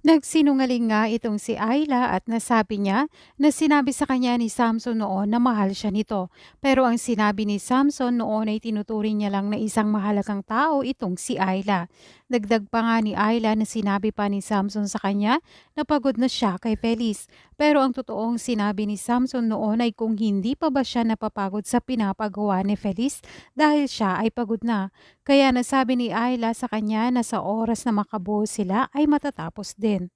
Nagsinungaling nga itong si Ayla at nasabi niya na sinabi sa kanya ni Samson noon na mahal siya nito. Pero ang sinabi ni Samson noon ay tinuturing niya lang na isang mahalagang tao itong si Ayla. Dagdag pa nga ni Ayla na sinabi pa ni Samson sa kanya na pagod na siya kay Feliz. Pero ang totoong sinabi ni Samson noon ay kung hindi pa ba siya napapagod sa pinapagawa ni Feliz dahil siya ay pagod na. Kaya nasabi ni Ayla sa kanya na sa oras na makabuo sila ay matatapos din.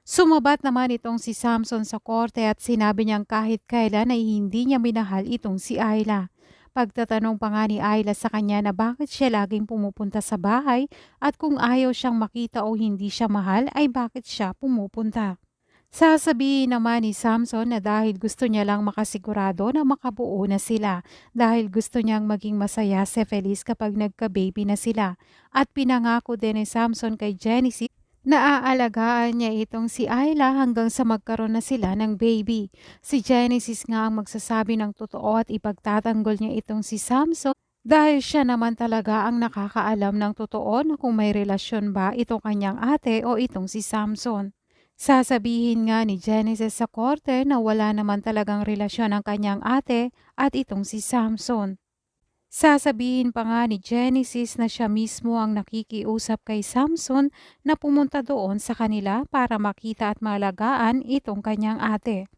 Sumabat naman itong si Samson sa korte at sinabi niyang kahit kailan ay hindi niya minahal itong si Ayla. Pagtatanong pa nga ni Ayla sa kanya na bakit siya laging pumupunta sa bahay at kung ayaw siyang makita o hindi siya mahal ay bakit siya pumupunta. Sasabihin naman ni Samson na dahil gusto niya lang makasigurado na makabuo na sila dahil gusto niyang maging masaya si Feliz kapag nagka-baby na sila. At pinangako din ni Samson kay Genesis na aalagaan niya itong si Ayla hanggang sa magkaroon na sila ng baby. Si Genesis nga ang magsasabi ng totoo at ipagtatanggol niya itong si Samson dahil siya naman talaga ang nakakaalam ng totoo na kung may relasyon ba itong kanyang ate o itong si Samson. Sasabihin nga ni Genesis sa korte na wala naman talagang relasyon ang kanyang ate at itong si Samson. Sasabihin pa nga ni Genesis na siya mismo ang nakikiusap kay Samson na pumunta doon sa kanila para makita at malagaan itong kanyang ate.